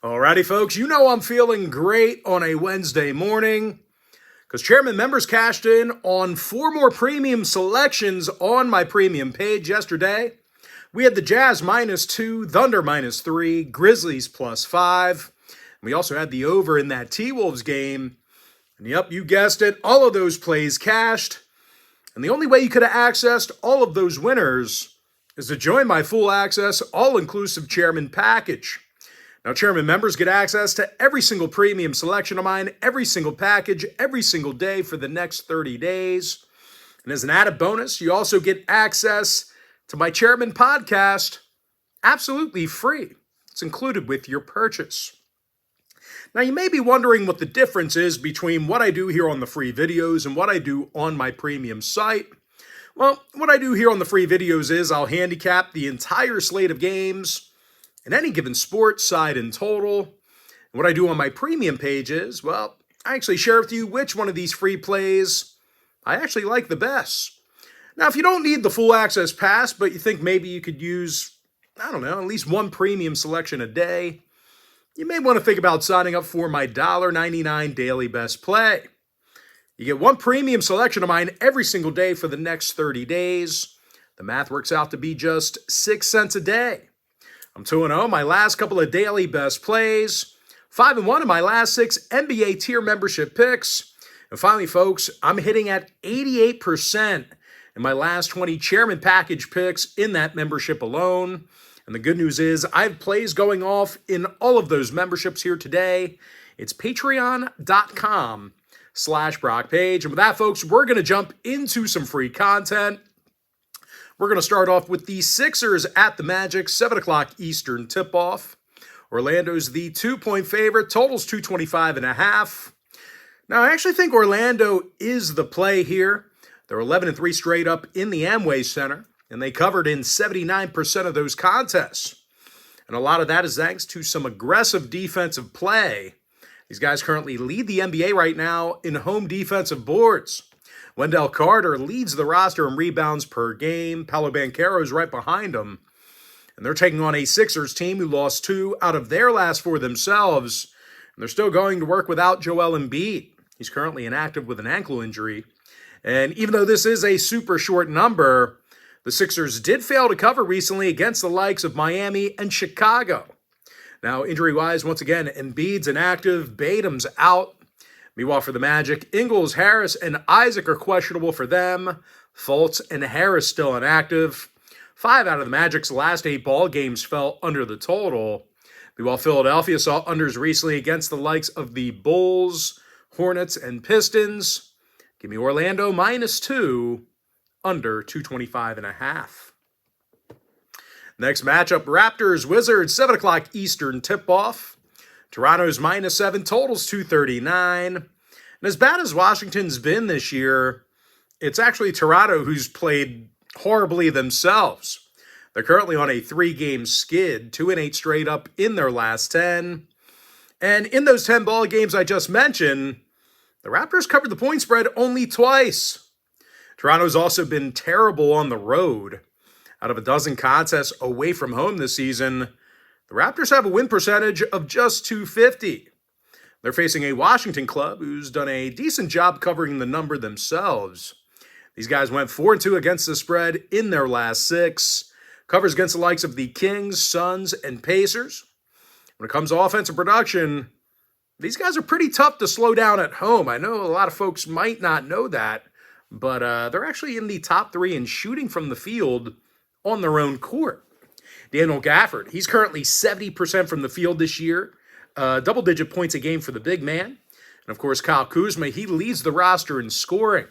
Alrighty, folks, you know I'm feeling great on a Wednesday morning because Chairman members cashed in on 4 more premium selections on my premium page yesterday. We had the Jazz -2, Thunder -3, Grizzlies +5. We also had the over in that T-Wolves game. And yep, you guessed it, all of those plays cashed. And the only way you could have accessed all of those winners is to join my full access, all-inclusive Chairman package. Now, Chairman members get access to every single premium selection of mine, every single package, every single day for the next 30 days. And as an added bonus, you also get access to my Chairman podcast absolutely free. It's included with your purchase. Now, you may be wondering what the difference is between what I do here on the free videos and what I do on my premium site. Well, what I do here on the free videos is I'll handicap the entire slate of games in any given sport, side and total. And what I do on my premium page is, well, I actually share with you which one of these free plays I actually like the best. Now, if you don't need the full access pass, but you think maybe you could use, I don't know, at least one premium selection a day, you may want to think about signing up for my $1.99 daily best play. You get one premium selection of mine every single day for the next 30 days. The math works out to be just 6 cents a day. I'm 2-0 my last couple of daily best plays, 5-1 in my last 6 NBA tier membership picks. And finally, folks, I'm hitting at 88% in my last 20 Chairman package picks in that membership alone. And the good news is I have plays going off in all of those memberships here today. It's patreon.com/BrockPage. And with that, folks, we're going to jump into some free content. We're going to start off with the Sixers at the Magic, 7 o'clock Eastern tip-off. Orlando's the 2-point favorite, totals 225.5. Now, I actually think Orlando is the play here. They're 11-3 straight up in the Amway Center, and they covered in 79% of those contests. And a lot of that is thanks to some aggressive defensive play. These guys currently lead the NBA right now in home defensive boards. Wendell Carter leads the roster in rebounds per game. Paolo Banchero is right behind him. And they're taking on a Sixers team who lost 2 out of their last 4 themselves. And they're still going to work without Joel Embiid. He's currently inactive with an ankle injury. And even though this is a super short number, the Sixers did fail to cover recently against the likes of Miami and Chicago. Now, injury-wise, once again, Embiid's inactive, Batum's out. Meanwhile, for the Magic, Ingles, Harris, and Isaac are questionable for them. Fultz and Harris still inactive. 5 out of the Magic's last 8 ball games fell under the total. Meanwhile, Philadelphia saw unders recently against the likes of the Bulls, Hornets, and Pistons. Give me Orlando -2, under 225.5. Next matchup, Raptors, Wizards, 7 o'clock Eastern tip-off. Toronto's -7, totals 239. And as bad as Washington's been this year, it's actually Toronto who's played horribly themselves. They're currently on a 3-game skid, 2-8 straight up in their last 10. And in those 10 ball games I just mentioned, the Raptors covered the point spread only twice. Toronto's also been terrible on the road. Out of a dozen contests away from home this season, the Raptors have a win percentage of just .250. They're facing a Washington club who's done a decent job covering the number themselves. These guys went 4-2 against the spread in their last 6. Covers against the likes of the Kings, Suns, and Pacers. When it comes to offensive production, these guys are pretty tough to slow down at home. I know a lot of folks might not know that, but they're actually in the top 3 in shooting from the field on their own court. Daniel Gafford, he's currently 70% from the field this year. Double-digit points a game for the big man. And, of course, Kyle Kuzma, he leads the roster in scoring.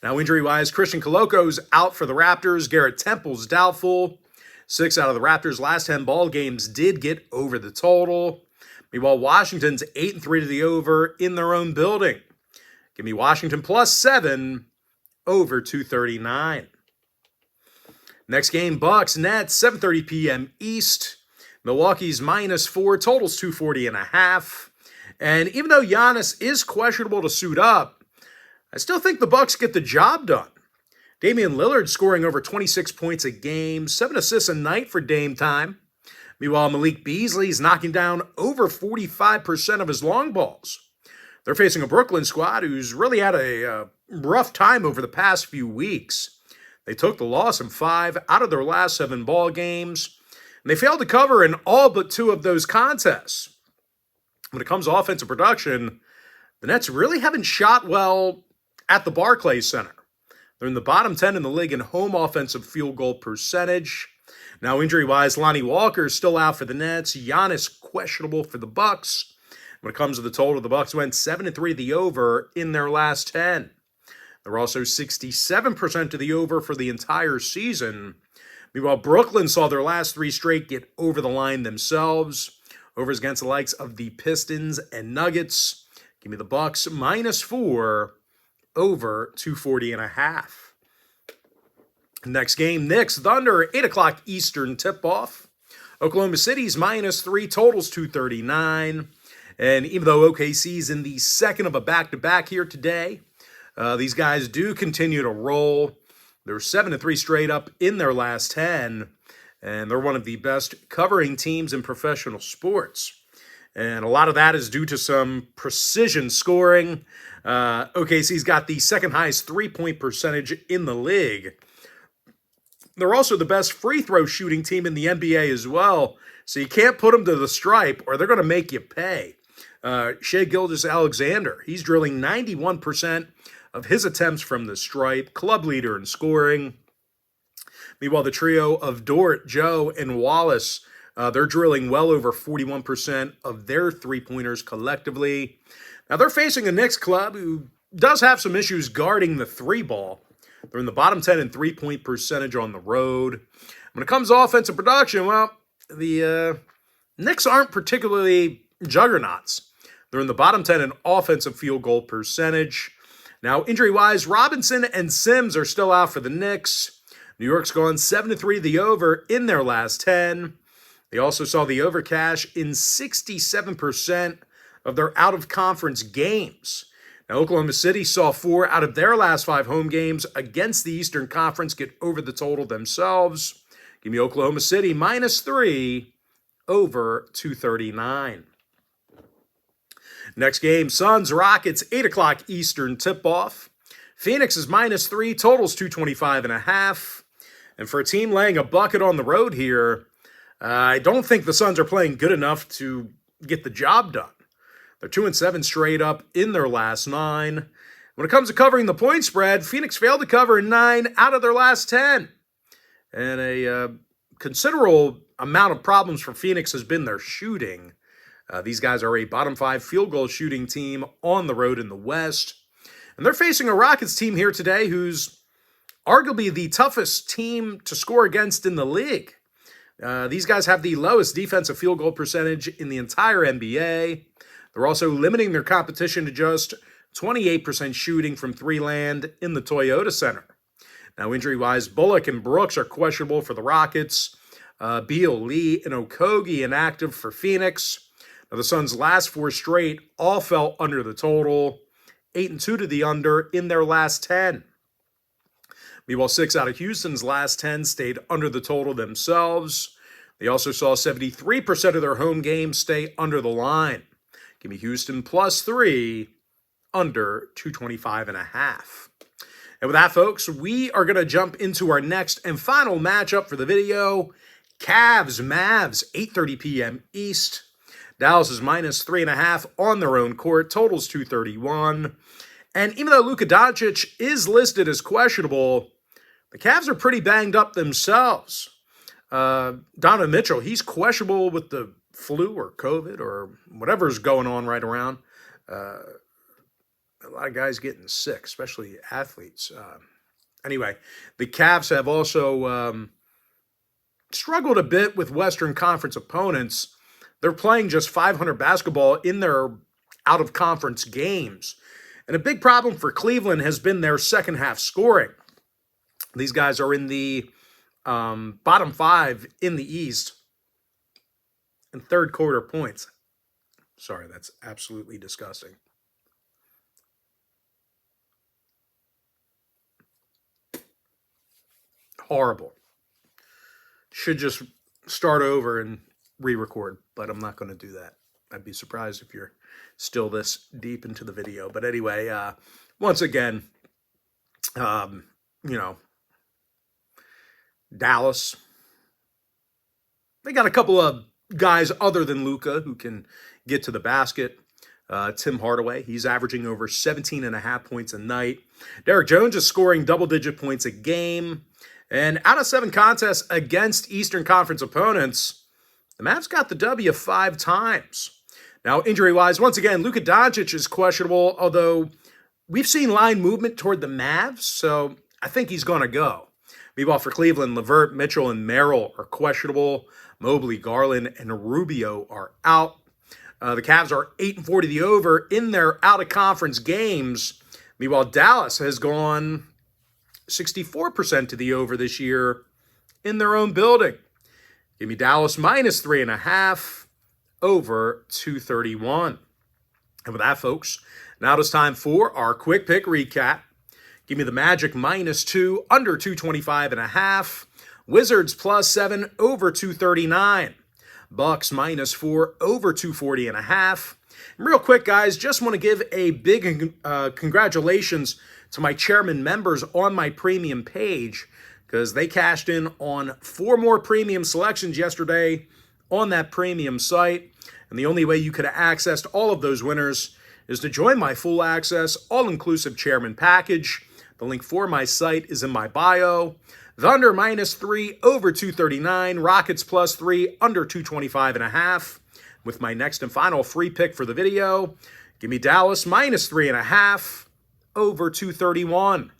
Now, injury-wise, Christian Coloco's out for the Raptors. Garrett Temple's doubtful. 6 out of the Raptors' last 10 ball games did get over the total. Meanwhile, Washington's 8-3 to the over in their own building. Give me Washington +7, over 239. Next game, Bucks, Nets, 7:30 p.m. East. Milwaukee's -4, totals 240.5. And even though Giannis is questionable to suit up, I still think the Bucks get the job done. Damian Lillard scoring over 26 points a game, 7 assists a night for Dame time. Meanwhile, Malik Beasley's knocking down over 45% of his long balls. They're facing a Brooklyn squad who's really had a rough time over the past few weeks. They took the loss in 5 out of their last 7 ball games, and they failed to cover in all but 2 of those contests. When it comes to offensive production, the Nets really haven't shot well at the Barclays Center. They're in the bottom 10 in the league in home offensive field goal percentage. Now, injury-wise, Lonnie Walker is still out for the Nets. Giannis questionable for the Bucks. When it comes to the total, the Bucks went 7-3 the over in their last 10. They're also 67% to the over for the entire season. Meanwhile, Brooklyn saw their last 3 straight get over the line themselves. Overs against the likes of the Pistons and Nuggets. Give me the Bucks -4, over 240.5. Next game, Knicks Thunder, 8 o'clock Eastern tip-off. Oklahoma City's -3, totals 239. And even though OKC's in the second of a back-to-back here today, these guys do continue to roll. They're 7-3 straight up in their last 10, and they're one of the best covering teams in professional sports. And a lot of that is due to some precision scoring. OKC's got the second highest three-point percentage in the league. They're also the best free throw shooting team in the NBA as well, so you can't put them to the stripe or they're going to make you pay. Shai Gilgeous-Alexander, he's drilling 91% of his attempts from the stripe, club leader in scoring. Meanwhile, the trio of Dort, Joe, and Wallace, they're drilling well over 41% of their three-pointers collectively. Now, they're facing a Knicks club who does have some issues guarding the three ball. They're in the bottom 10 in three-point percentage on the road. When it comes to offensive production, well, the Knicks aren't particularly juggernauts. They're in the bottom 10 in offensive field goal percentage. Now, injury-wise, Robinson and Sims are still out for the Knicks. New York's gone 7-3 the over in their last 10. They also saw the over cash in 67% of their out-of-conference games. Now, Oklahoma City saw 4 out of their last 5 home games against the Eastern Conference get over the total themselves. Give me Oklahoma City -3, over 239. Next game, Suns Rockets, 8 o'clock Eastern tip-off. Phoenix is -3, totals 225.5. And for a team laying a bucket on the road here, I don't think the Suns are playing good enough to get the job done. They're 2-7 straight up in their last 9. When it comes to covering the point spread, Phoenix failed to cover in 9 out of their last 10. And a considerable amount of problems for Phoenix has been their shooting. These guys are a bottom 5 field goal shooting team on the road in the West. And they're facing a Rockets team here today who's arguably the toughest team to score against in the league. These guys have the lowest defensive field goal percentage in the entire NBA. They're also limiting their competition to just 28% shooting from three land in the Toyota Center. Now, injury-wise, Bullock and Brooks are questionable for the Rockets. Beal, Lee, and Okogie inactive for Phoenix. Now, the Suns' last 4 straight all fell under the total. 8-2 to the under in their last 10. Meanwhile, 6 out of Houston's last 10 stayed under the total themselves. They also saw 73% of their home games stay under the line. Give me Houston +3, under 225.5. And with that, folks, we are going to jump into our next and final matchup for the video. Cavs-Mavs, 8:30 p.m. East. Dallas is -3.5 on their own court. Totals 231. And even though Luka Doncic is listed as questionable, the Cavs are pretty banged up themselves. Donovan Mitchell, he's questionable with the flu or COVID or whatever's going on right around. A lot of guys getting sick, especially athletes. Anyway, the Cavs have also struggled a bit with Western Conference opponents. They're playing just .500 basketball in their out-of-conference games. And a big problem for Cleveland has been their second-half scoring. These guys are in the bottom 5 in the East in third-quarter points. Sorry, that's absolutely disgusting. Horrible. Should just start over and re-record, but I'm not going to do that. I'd be surprised if you're still this deep into the video. But anyway, once again, Dallas, they got a couple of guys other than Luka who can get to the basket. Tim Hardaway, he's averaging over 17.5 points a night. Derrick Jones is scoring double-digit points a game. And out of 7 contests against Eastern Conference opponents, the Mavs got the W 5 times. Now, injury-wise, once again, Luka Doncic is questionable, although we've seen line movement toward the Mavs, so I think he's going to go. Meanwhile, for Cleveland, LeVert, Mitchell, and Merrill are questionable. Mobley, Garland, and Rubio are out. The Cavs are 8-40 to the over in their out-of-conference games. Meanwhile, Dallas has gone 64% to the over this year in their own building. Give me Dallas minus 3.5, over 231. And with that, folks, now it's time for our quick pick recap. Give me the Magic minus 2, under 225.5. Wizards plus 7, over 239. Bucks minus 4, over 240.5. And real quick, guys, just want to give a big congratulations to my chairman members on my premium page, because they cashed in on 4 more premium selections yesterday on that premium site. And the only way you could have accessed all of those winners is to join my full access, all-inclusive chairman package. The link for my site is in my bio. Thunder minus 3, over 239. Rockets plus 3, under 225.5. With my next and final free pick for the video, give me Dallas minus 3.5, over 231.